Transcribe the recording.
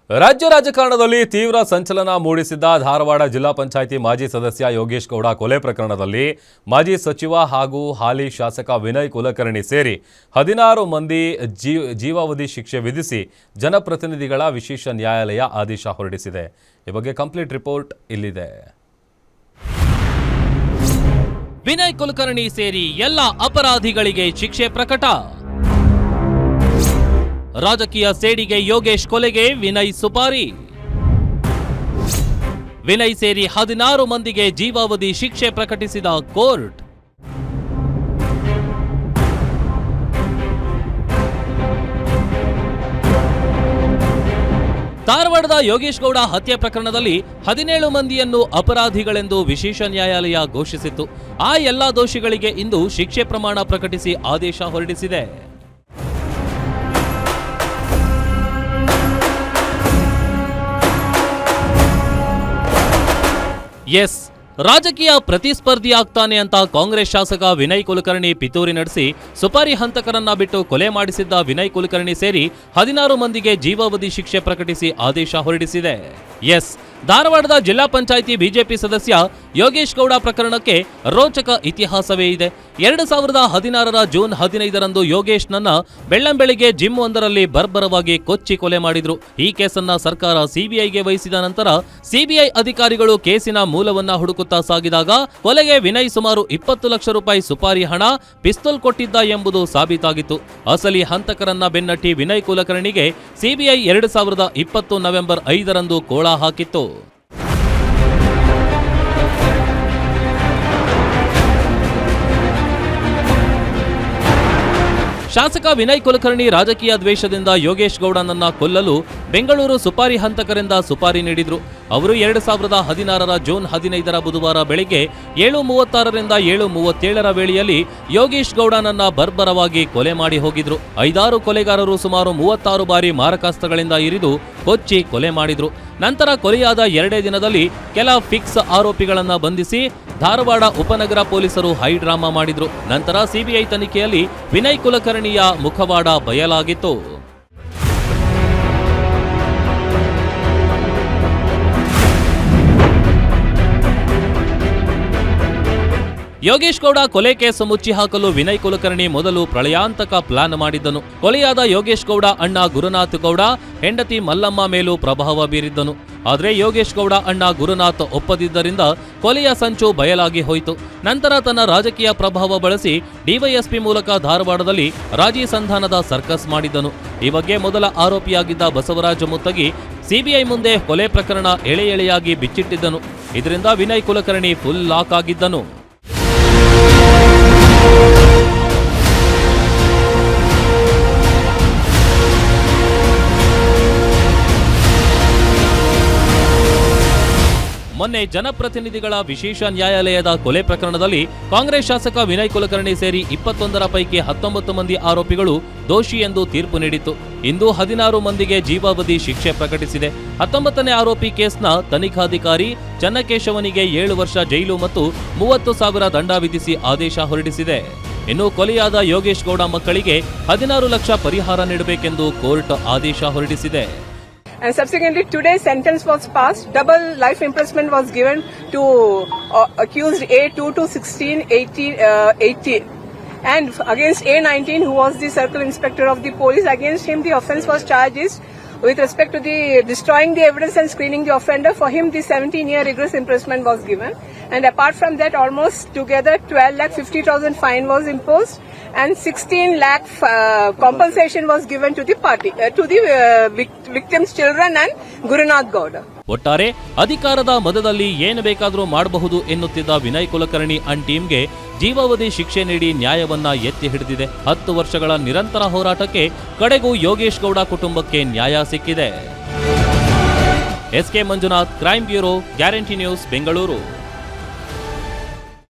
ರಾಜ್ಯ ರಾಜಕಾರಣದಲ್ಲಿ ತೀವ್ರ ಸಂಚಲನ ಮೂಡಿಸಿದ್ದ ಧಾರವಾಡ ಜಿಲ್ಲಾ ಪಂಚಾಯಿತಿ ಮಾಜಿ ಸದಸ್ಯ ಯೋಗೇಶ್ ಗೌಡ ಕೊಲೆ ಪ್ರಕರಣದಲ್ಲಿ ಮಾಜಿ ಸಚಿವ ಹಾಗೂ ಹಾಲಿ ಶಾಸಕ ವಿನಯ್ ಕುಲಕರ್ಣಿ ಸೇರಿ 16 ಮಂದಿ ಜೀವಾವಧಿ ಶಿಕ್ಷೆ ವಿಧಿಸಿ ಜನಪ್ರತಿನಿಧಿಗಳ ವಿಶೇಷ ನ್ಯಾಯಾಲಯ ಆದೇಶ ಹೊರಡಿಸಿದೆ. ಈ ಬಗ್ಗೆ ಕಂಪ್ಲೀಟ್ ರಿಪೋರ್ಟ್ ಇಲ್ಲಿದೆ. ವಿನಯ್ ಕುಲಕರ್ಣಿ ಸೇರಿ ಎಲ್ಲ ಅಪರಾಧಿಗಳಿಗೆ ಶಿಕ್ಷೆ ಪ್ರಕಟ. ರಾಜಕೀಯ ಸೇಡಿಗೆ ಯೋಗೇಶ್ ಕೊಲೆಗೆ ವಿನಯ್ ಸುಪಾರಿ. ವಿನಯ್ ಸೇರಿ 16 ಮಂದಿಗೆ ಜೀವಾವಧಿ ಶಿಕ್ಷೆ ಪ್ರಕಟಿಸಿದ ಕೋರ್ಟ್. ಧಾರವಾಡದ ಯೋಗೇಶ್ ಗೌಡ ಹತ್ಯೆ ಪ್ರಕರಣದಲ್ಲಿ 17 ಮಂದಿಯನ್ನು ಅಪರಾಧಿಗಳೆಂದು ವಿಶೇಷ ನ್ಯಾಯಾಲಯ ಘೋಷಿಸಿತ್ತು. ಆ ಎಲ್ಲಾ ದೋಷಿಗಳಿಗೆ ಇಂದು ಶಿಕ್ಷೆ ಪ್ರಮಾಣ ಪ್ರಕಟಿಸಿ ಆದೇಶ ಹೊರಡಿಸಿದೆ. ಎಸ್, ರಾಜಕೀಯ ಪ್ರತಿಸ್ಪರ್ಧಿ ಆಗ್ತಾನೆ ಅಂತ ಕಾಂಗ್ರೆಸ್ ಶಾಸಕ ವಿನಯ್ ಕುಲಕರ್ಣಿ ಪಿತೂರಿ ನಡೆಸಿ ಸುಪಾರಿ ಹಂತಕರನ್ನ ಬಿಟ್ಟು ಕೊಲೆ ಮಾಡಿಸಿದ್ದ ವಿನಯ್ ಕುಲಕರ್ಣಿ ಸೇರಿ 16 ಮಂದಿಗೆ ಜೀವಾವಧಿ ಶಿಕ್ಷೆ ಪ್ರಕಟಿಸಿ ಆದೇಶ ಹೊರಡಿಸಿದೆ. ಎಸ್, ಧಾರವಾಡದ ಜಿಲ್ಲಾ ಪಂಚಾಯಿತಿ ಬಿಜೆಪಿ ಸದಸ್ಯ ಯೋಗೇಶ್ ಗೌಡ ಪ್ರಕರಣಕ್ಕೆ ರೋಚಕ ಇತಿಹಾಸವೇ ಇದೆ. 2016ರ ಜೂನ್ 15ರಂದು ಯೋಗೇಶ್ನನ್ನ ಬೆಳ್ಳಂಬೆಳಿಗ್ಗೆ ಜಿಮ್ ಒಂದರಲ್ಲಿ ಬರ್ಬರವಾಗಿ ಕೊಚ್ಚಿ ಕೊಲೆ ಮಾಡಿದ್ರು. ಈ ಕೇಸನ್ನ ಸರ್ಕಾರ ಸಿಬಿಐಗೆ ವಹಿಸಿದ ನಂತರ ಸಿಬಿಐ ಅಧಿಕಾರಿಗಳು ಕೇಸಿನ ಮೂಲವನ್ನ ಹುಡುಕುತ್ತಾ ಸಾಗಿದಾಗ ಕೊಲೆಗೆ ವಿನಯ್ ಸುಮಾರು 20 ಲಕ್ಷ ರೂಪಾಯಿ ಸುಪಾರಿ ಹಣ, ಪಿಸ್ತೂಲ್ ಕೊಟ್ಟಿದ್ದ ಎಂಬುದು ಸಾಬೀತಾಗಿತ್ತು. ಅಸಲಿ ಹಂತಕರನ್ನ ಬೆನ್ನಟ್ಟಿ ವಿನಯ್ ಕುಲಕರ್ಣಿಗೆ ಸಿಬಿಐ 2020 ನವೆಂಬರ್ 5ರಂದು ಕೋಳ ಹಾಕಿತ್ತು. ಶಾಸಕ ವಿನಯ್ ಕುಲಕರ್ಣಿ ರಾಜಕೀಯ ದ್ವೇಷದಿಂದ ಯೋಗೇಶ್ ಗೌಡನನ್ನ ಕೊಲ್ಲಲು ಬೆಂಗಳೂರು ಸುಪಾರಿ ಹಂತಕರಿಂದ ಸುಪಾರಿ ನೀಡಿದ್ರು. ಅವರು 2016ರ ಜೂನ್ 15ರ ಬುಧವಾರ ಬೆಳಿಗ್ಗೆ 7:36ರಿಂದ 7:37ರ ವೇಳೆಯಲ್ಲಿ ಯೋಗೇಶ್ ಗೌಡನನ್ನ ಬರ್ಬರವಾಗಿ ಕೊಲೆ ಮಾಡಿ ಹೋಗಿದ್ರು. 5-6 ಕೊಲೆಗಾರರು ಸುಮಾರು 36 ಬಾರಿ ಮಾರಕಾಸ್ತ್ರಗಳಿಂದ ಇರಿದು ಕೊಚ್ಚಿ ಕೊಲೆ ಮಾಡಿದ್ರು. ನಂತರ ಕೊಲೆಯಾದ 2 ದಿನದಲ್ಲಿ ಕೆಲ ಫಿಕ್ಸ್ ಆರೋಪಿಗಳನ್ನ ಬಂಧಿಸಿ ಧಾರವಾಡ ಉಪನಗರ ಪೊಲೀಸರು ಹೈ ಡ್ರಾಮಾ ಮಾಡಿದ್ರು. ನಂತರ ಸಿಬಿಐ ತನಿಖೆಯಲ್ಲಿ ವಿನಯ್ ಕುಲಕರ್ಣಿಯ ಮುಖವಾಡ ಬಯಲಾಗಿತ್ತು. ಯೋಗೇಶ್ ಗೌಡ ಕೊಲೆ ಕೇಸು ಮುಚ್ಚಿ ಹಾಕಲು ವಿನಯ್ ಕುಲಕರ್ಣಿ ಮೊದಲು ಪ್ರಳಯಾಂತಕ ಪ್ಲಾನ್ ಮಾಡಿದ್ದನು. ಕೊಲೆಯಾದ ಯೋಗೇಶ್ ಗೌಡ ಅಣ್ಣ ಗುರುನಾಥ್ ಗೌಡ ಹೆಂಡತಿ ಮಲ್ಲಮ್ಮ ಮೇಲೂ ಪ್ರಭಾವ ಬೀರಿದ್ದನು. ಆದರೆ ಯೋಗೇಶ್ ಗೌಡ ಅಣ್ಣ ಗುರುನಾಥ್ ಒಪ್ಪದಿದ್ದರಿಂದ ಕೊಲೆಯ ಸಂಚು ಬಯಲಾಗಿ ಹೋಯಿತು. ನಂತರ ತನ್ನ ರಾಜಕೀಯ ಪ್ರಭಾವ ಬಳಸಿ ಡಿವೈಎಸ್ಪಿ ಮೂಲಕ ಧಾರವಾಡದಲ್ಲಿ ರಾಜಿ ಸಂಧಾನದ ಸರ್ಕಸ್ ಮಾಡಿದ್ದನು. ಈ ಬಗ್ಗೆ ಮೊದಲ ಆರೋಪಿಯಾಗಿದ್ದ ಬಸವರಾಜ ಮುತ್ತಗಿ ಸಿಬಿಐ ಮುಂದೆ ಕೊಲೆ ಪ್ರಕರಣ ಎಳೆ ಎಳೆಯಾಗಿ ಬಿಚ್ಚಿಟ್ಟಿದ್ದನು. ಇದರಿಂದ ವಿನಯ್ ಕುಲಕರ್ಣಿ ಫುಲ್ ಲಾಕ್ ಆಗಿದ್ದನು. ಮೊನ್ನೆ ಜನಪ್ರತಿನಿಧಿಗಳ ವಿಶೇಷ ನ್ಯಾಯಾಲಯದ ಕೊಲೆ ಪ್ರಕರಣದಲ್ಲಿ ಕಾಂಗ್ರೆಸ್ ಶಾಸಕ ವಿನಯ್ ಕುಲಕರ್ಣಿ ಸೇರಿ 21ರ ಪೈಕಿ 19 ಮಂದಿ ಆರೋಪಿಗಳು ದೋಷಿ ಎಂದು ತೀರ್ಪು ನೀಡಿತ್ತು. ಇಂದು 16 ಮಂದಿಗೆ ಜೀವಾವಧಿ ಶಿಕ್ಷೆ ಪ್ರಕಟಿಸಿದೆ. 19ನೇ ಆರೋಪಿ ಕೇಸ್ನ ತನಿಖಾಧಿಕಾರಿ ಚನ್ನಕೇಶವನಿಗೆ 7 ವರ್ಷ ಜೈಲು ಮತ್ತು 30,000 ದಂಡ ವಿಧಿಸಿ ಆದೇಶ ಹೊರಡಿಸಿದೆ. ಇನ್ನು ಕೊಲೆಯಾದ ಯೋಗೇಶ್ ಗೌಡ ಮಕ್ಕಳಿಗೆ 16 ಲಕ್ಷ ಪರಿಹಾರ ನೀಡಬೇಕೆಂದು ಕೋರ್ಟ್ ಆದೇಶ ಹೊರಡಿಸಿದೆ. And subsequently, today's sentence was passed. Double life imprisonment was given to accused A2 to 16, 18. And against A19, who was the circle inspector of the police, against him the offence was charged with respect to the destroying the evidence and screening the offender. For him, the 17-year rigorous imprisonment was given. And apart from that, almost together 12,50,000 fine was imposed. And 16 lakh compensation was given to the party, to the victims' children and Gurunath Gowda. ಒಟ್ಟಾರೆ ಅಧಿಕಾರದ ಮದದಲ್ಲಿ ಏನು ಬೇಕಾದರೂ ಮಾಡಬಹುದು ಎನ್ನುತ್ತಿದ್ದ Vinay Kulkarni and ಟೀಮ್ಗೆ ಜೀವಾವಧಿ ಶಿಕ್ಷೆ ನೀಡಿ ನ್ಯಾಯವನ್ನ ಎತ್ತಿ ಹಿಡಿದಿದೆ. 10 ವರ್ಷಗಳ ನಿರಂತರ ಹೋರಾಟಕ್ಕೆ ಕಡೆಗೂ ಯೋಗೇಶ್ ಗೌಡ ಕುಟುಂಬಕ್ಕೆ ನ್ಯಾಯ ಸಿಕ್ಕಿದೆ. SK Manjunath, crime bureau, guarantee news, Bengaluru.